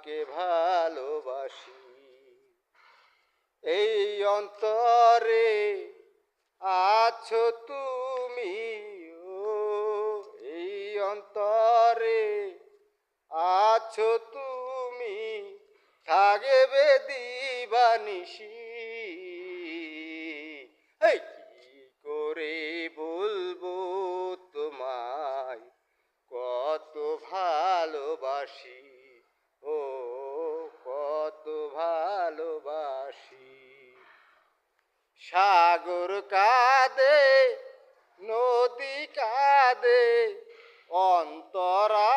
তোমাকে ভালোবাসি। এই অন্তরে আছো তুমি, ও এই অন্তরে আছো তুমি, থাকবে দিবানিশি। এই কি করে বলবো তোমায় কত ভালোবাসি, ও কত ভালোবাসি। সাগর কাঁদে, নদী কাঁদে, অন্তরা